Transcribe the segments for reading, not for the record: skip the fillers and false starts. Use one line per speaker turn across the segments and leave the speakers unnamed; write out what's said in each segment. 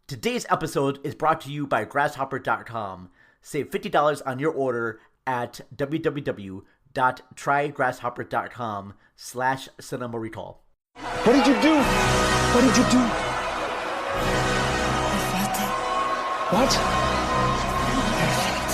Today's episode is brought to you by Grasshopper.com. Save $50 on your order at www.trygrasshopper.com/cinema recall.
What did you do? What did you do?
I felt it.
What?
Perfect.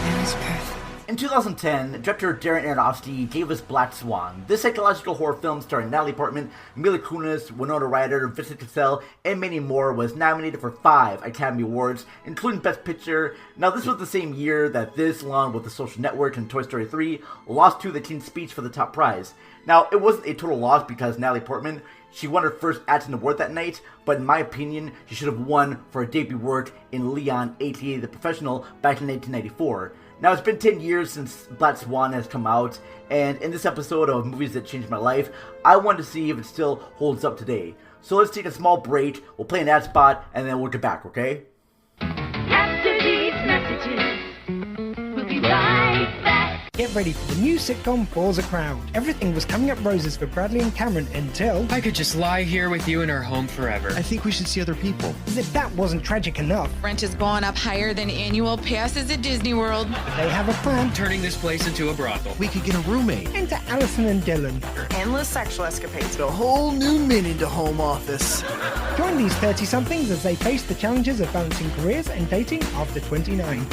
It was perfect.
In 2010, director Darren Aronofsky gave us Black Swan. This psychological horror film starring Natalie Portman, Mila Kunis, Winona Ryder, Vincent Cassel, and many more was nominated for 5 Academy Awards, including Best Picture. Now, this was the same year that this, along with The Social Network and Toy Story 3, lost to The King's Speech for the top prize. Now, it wasn't a total loss because Natalie Portman, she won her first acting award that night, but in my opinion, she should have won for her debut work in Leon, aka The Professional, back in 1994. Now, it's been 10 years since Black Swan has come out, and in this episode of Movies That Changed My Life, I wanted to see if it still holds up today. So let's take a small break, we'll play an ad spot, and then we'll get back, okay?
After these messages, we'll be right back.
Get ready for the new sitcom Falls a Crowd. Everything was coming up roses for Bradley and Cameron until...
I could just lie here with you in our home forever.
I think we should see other people.
As if that wasn't tragic enough,
Rent is going up higher than annual passes at Disney World.
they have a plan
Turning this place into a brothel.
We could get a roommate.
into Allison and Dylan.
Endless sexual escapades.
A whole new min into home office.
Join these 30-somethings as they face the challenges of balancing careers and dating after 29.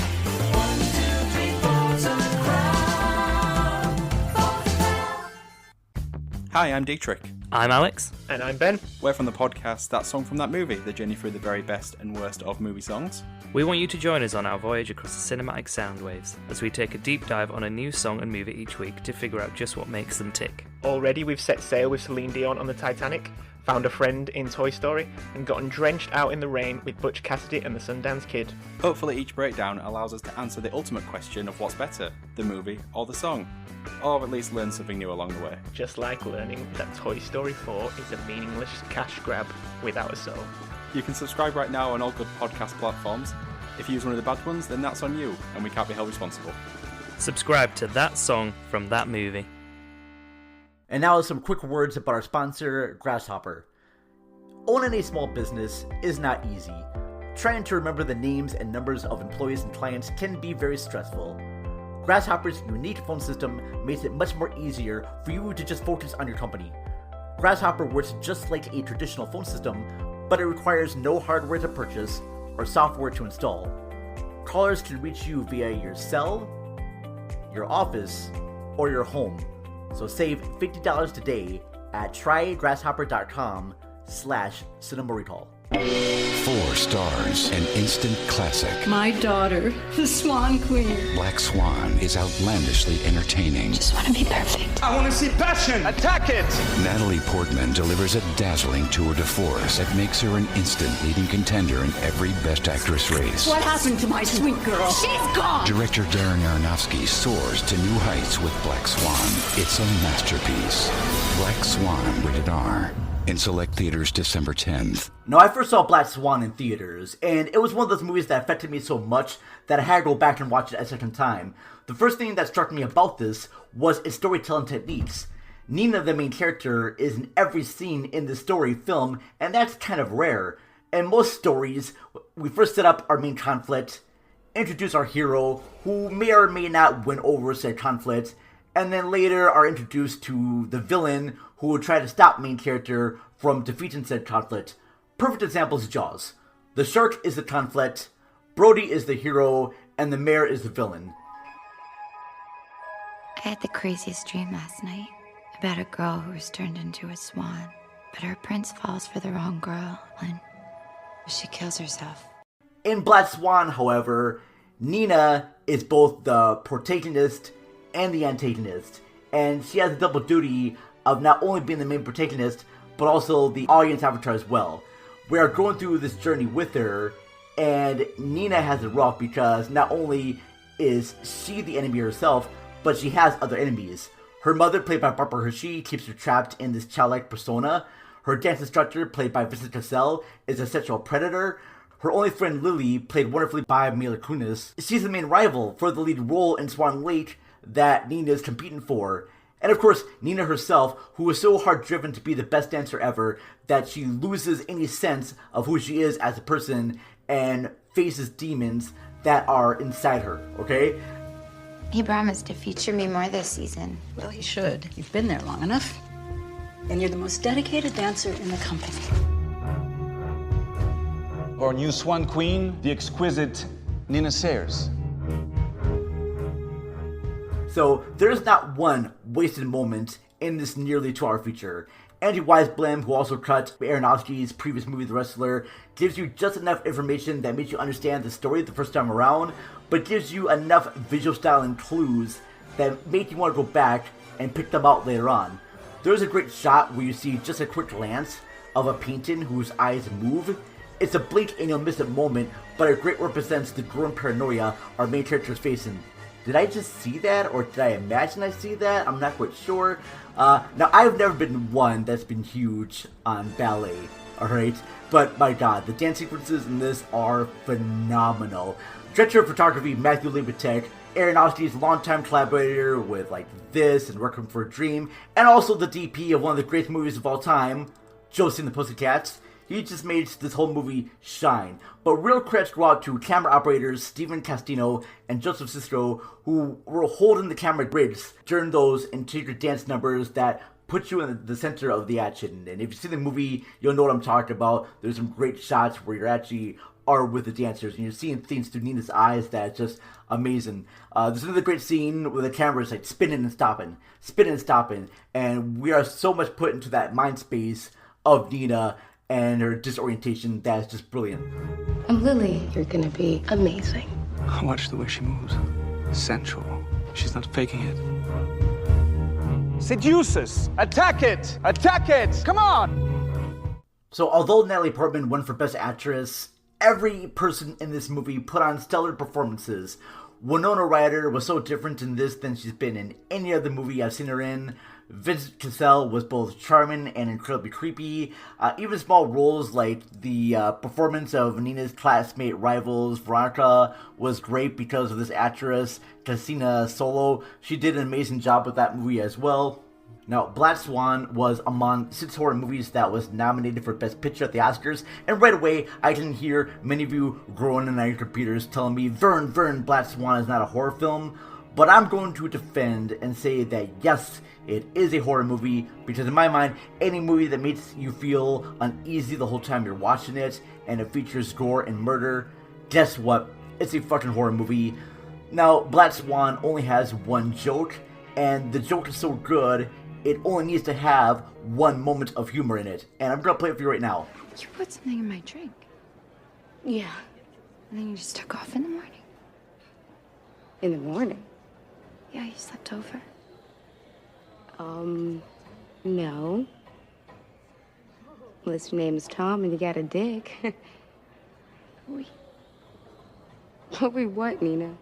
Hi, I'm Dietrich.
I'm Alex.
And I'm Ben.
We're from the podcast That Song From That Movie, the journey through the very best and worst of movie songs.
We want you to join us on our voyage across the cinematic sound waves as we take a deep dive on a new song and movie each week to figure out just what makes them tick.
Already we've set sail with Celine Dion on the Titanic, found a friend in Toy Story, and gotten drenched out in the rain with Butch Cassidy and the Sundance Kid.
Hopefully each breakdown allows us to answer the ultimate question of what's better, the movie or the song. Or at least learn something new along the way.
Just like learning that Toy Story 4 is a meaningless cash grab without a soul.
You can subscribe right now on all good podcast platforms. If you use one of the bad ones, then that's on you, and we can't be held responsible.
Subscribe to That Song From That Movie.
And now some quick words about our sponsor, Grasshopper. Owning a small business is not easy. Trying to remember the names and numbers of employees and clients can be very stressful. Grasshopper's unique phone system makes it much more easier for you to just focus on your company. Grasshopper works just like a traditional phone system, but it requires no hardware to purchase or software to install. Callers can reach you via your cell, your office, or your home. So save $50 today at trygrasshopper.com/cinema recall.
4 stars, an instant classic.
My daughter, the Swan Queen.
Black Swan is outlandishly entertaining.
Just want to be perfect.
I want to see passion. Attack it.
Natalie Portman delivers a dazzling tour de force that makes her an instant leading contender in every Best Actress race.
What happened to my sweet girl? She's gone.
Director Darren Aronofsky soars to new heights with Black Swan. It's a masterpiece. Black Swan, rated R. In select theaters December 10th.
Now, I first saw Black Swan in theaters, and it was one of those movies that affected me so much that I had to go back and watch it a second time. The first thing that struck me about this was its storytelling techniques. Nina, the main character, is in every scene in the story film, and that's kind of rare. In most stories, we first set up our main conflict, introduce our hero, who may or may not win over said conflict, and then later are introduced to the villain who will try to stop main character from defeating said conflict. Perfect example is Jaws. The shark is the conflict, Brody is the hero, and the mayor is the villain.
I had the craziest dream last night about a girl who was turned into a swan. But her prince falls for the wrong girl and she kills herself.
In Black Swan, however, Nina is both the protagonist and the antagonist, and she has a double duty of not only being the main protagonist, but also the audience avatar as well. We are going through this journey with her, and Nina has it rough because not only is she the enemy herself, but she has other enemies. Her mother, played by Barbara Hershey, keeps her trapped in this childlike persona. Her dance instructor, played by Vincent Cassel, is a sexual predator. Her only friend, Lily, played wonderfully by Mila Kunis, she's the main rival for the lead role in Swan Lake that Nina is competing for. And of course, Nina herself, who was so hard-driven to be the best dancer ever that she loses any sense of who she is as a person and faces demons that are inside her, okay?
He promised to feature me more this season.
Well, he should. You've been there long enough. And you're the most dedicated dancer in the company.
Our new Swan Queen, the exquisite Nina Sayers.
So there's not one wasted moment in this nearly 2-hour feature. Andy Weisblum, who also cut Aronofsky's previous movie The Wrestler, gives you just enough information that makes you understand the story the first time around, but gives you enough visual style and clues that make you want to go back and pick them out later on. There's a great shot where you see just a quick glance of a painting whose eyes move. It's a blink and you'll miss a moment, but it great represents the growing paranoia our main character is facing. Did I just see that, or did I imagine I see that? I'm not quite sure. Now, I've never been one that's been huge on ballet, alright? But, my god, the dance sequences in this are phenomenal. Director of photography, Matthew Libatek, Aronofsky's longtime collaborator with, like, this and Requiem for a Dream, and also the DP of one of the greatest movies of all time, Josie and the Pussycats. He just made this whole movie shine. But real credits go out to camera operators Stephen Castino and Joseph Sisto, who were holding the camera grids during those intricate dance numbers that put you in the center of the action. And if you see the movie, you'll know what I'm talking about. There's some great shots where you actually are with the dancers, and you're seeing things through Nina's eyes that's just amazing. There's another great scene where the camera is like spinning and stopping, and we are so much put into that mind space of Nina and her disorientation that is just brilliant.
I'm Lily. You're gonna be amazing.
Watch the way she moves. Sensual. She's not faking it. Seduces! Attack it! Attack it! Come on!
So although Natalie Portman won for Best Actress, every person in this movie put on stellar performances. Winona Ryder was so different in this than she's been in any other movie I've seen her in. Vincent Cassel was both charming and incredibly creepy. Even small roles like the performance of Nina's classmate rivals Veronica was great because of this actress, Cassina Solo. She did an amazing job with that movie as well. Now, Black Swan was among 6 horror movies that was nominated for Best Picture at the Oscars, and right away, I can hear many of you groaning on your computers telling me, Vern, Black Swan is not a horror film. But I'm going to defend and say that yes, it is a horror movie, because in my mind, any movie that makes you feel uneasy the whole time you're watching it, and it features gore and murder, guess what? It's a fucking horror movie. Now, Black Swan only has one joke, and the joke is so good, it only needs to have one moment of humor in it. And I'm gonna play it for you right now.
You put something in my drink.
Yeah.
And then you just took off in the morning.
In the morning?
Yeah, you slept over.
No. Unless your name is Tom and you got a dick.
Oui.
We what, Nina?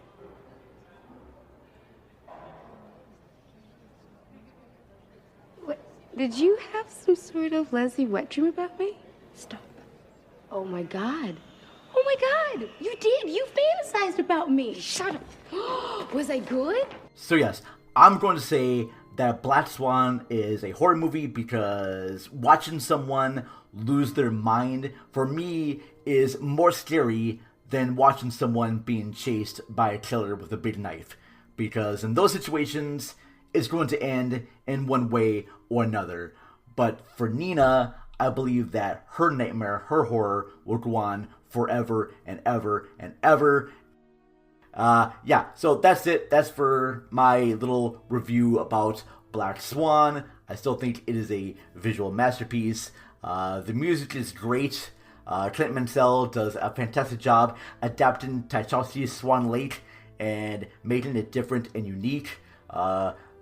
What? Did you have some sort of Leslie wet dream about me?
Stop.
Oh my god. Oh my god! You did! You fantasized about me! Shut up! Was I good?
So yes, I'm going to say that Black Swan is a horror movie because watching someone lose their mind, for me, is more scary than watching someone being chased by a killer with a big knife. Because in those situations, it's going to end in one way or another. But for Nina, I believe that her nightmare, her horror, will go on forever and ever and ever. Yeah, so that's it. That's for my little review about Black Swan. I still think it is a visual masterpiece. The music is great. Clint Mansell does a fantastic job adapting Tchaikovsky's Swan Lake and making it different and unique.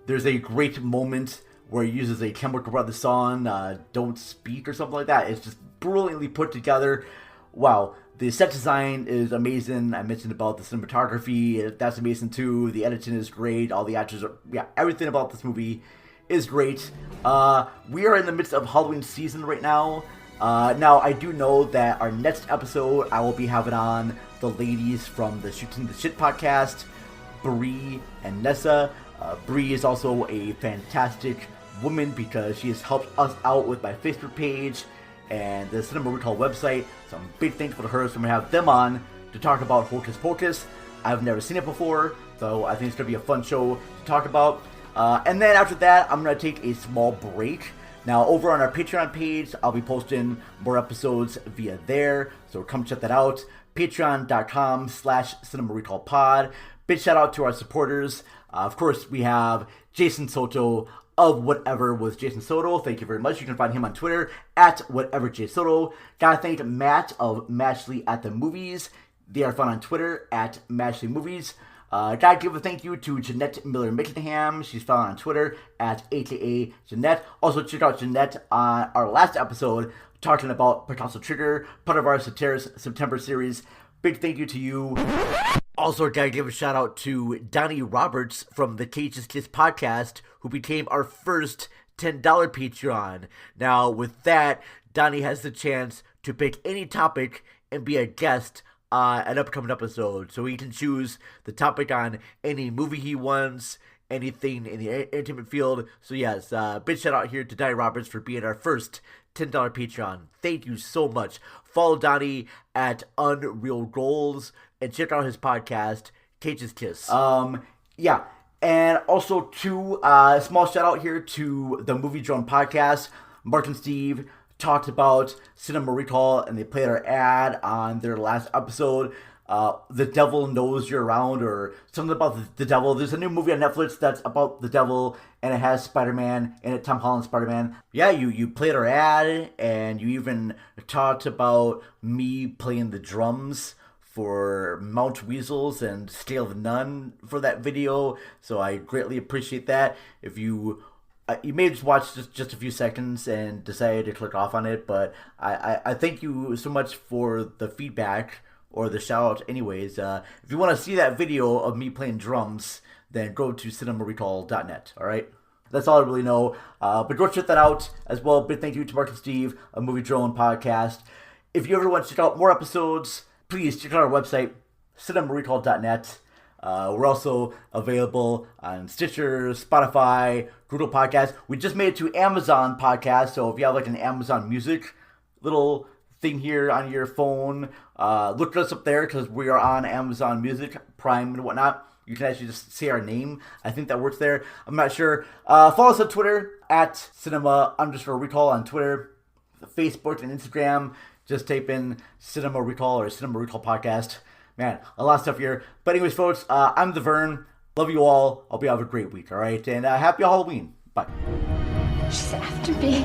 There's a great moment where he uses a Chemical Brothers song, Don't Speak or something like that. It's just brilliantly put together. Wow, the set design is amazing. I mentioned about the cinematography, that's amazing too. The editing is great. All the actors are, everything about this movie is great. We are in the midst of Halloween season right now. Now, I do know that our next episode, I will be having on the ladies from the Shooting the Shit podcast, Bree and Nessa. Bree is also a fantastic woman because she has helped us out with my Facebook page and the Cinema Recall website. Some big thanks for her. So I'm going to have them on to talk about Hocus Pocus. I've never seen it before, so I think it's going to be a fun show to talk about. And then after that, I'm going to take a small break. Now, over on our Patreon page, I'll be posting more episodes via there, so come check that out. Patreon.com/CinemaRecallPod. Big shout out to our supporters. Of course, we have Jason Soto of Whatever with Jason Soto. Thank you very much. You can find him on Twitter at WhateverJSoto. Gotta thank Matt of Matchley at the Movies. They are found on Twitter at Matchley Movies. Gotta give a thank you to Jeanette Miller-Mickenham. She's found on Twitter at AKA Jeanette. Also, check out Jeanette on our last episode talking about Picasso Trigger, part of our September series. Big thank you to you. Also, gotta give a shout out to Donnie Roberts from the Cage's Kiss podcast, who became our first $10 Patreon. Now, with that, Donnie has the chance to pick any topic and be a guest an upcoming episode, so he can choose the topic on any movie he wants, anything in the entertainment field. So yes, big shout out here to Donnie Roberts for being our first $10 Patreon. Thank you so much. Follow Donnie at Unreal Goals and check out his podcast, Cage's Kiss. Yeah, and also to small shout out here to the Movie Drone podcast. Mark and Steve talked about Cinema Recall, and they played our ad on their last episode. The Devil Knows You're Around, or something about the devil. There's a new movie on Netflix that's about the devil, and it has Spider-Man in it, Tom Holland Spider-Man. Yeah, you played our ad, and you even talked about me playing the drums for Mount Weasels and Scale of None for that video, so I greatly appreciate that. If you may have just watched just a few seconds and decided to click off on it, but I thank you so much for the feedback or the shout out anyways. If you want to see that video of me playing drums, then go to cinemarecall.net, alright? That's all I really know. But go check that out as well. Big thank you to Mark and Steve, a Movie Drone podcast. If you ever want to check out more episodes, please check out our website, cinemarecall.net. We're also available on Stitcher, Spotify, Google Podcasts. We just made it to Amazon Podcast, so if you have like an Amazon Music little thing here on your phone, look us up there because we are on Amazon Music, Prime and whatnot. You can actually just say our name. I think that works there. I'm not sure. Follow us on Twitter at cinema_recall on Twitter, Facebook, and Instagram. Just type in Cinema Recall or Cinema Recall Podcast. Man, a lot of stuff here. But anyways, folks, I'm the Vern. Love you all. Hope you have a great week, all right? And happy Halloween. Bye.
She's after me.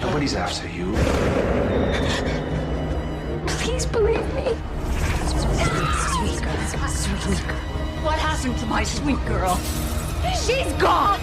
Nobody's after you.
Please believe me.
Sweet girl. What happened to my sweet girl?
She's gone.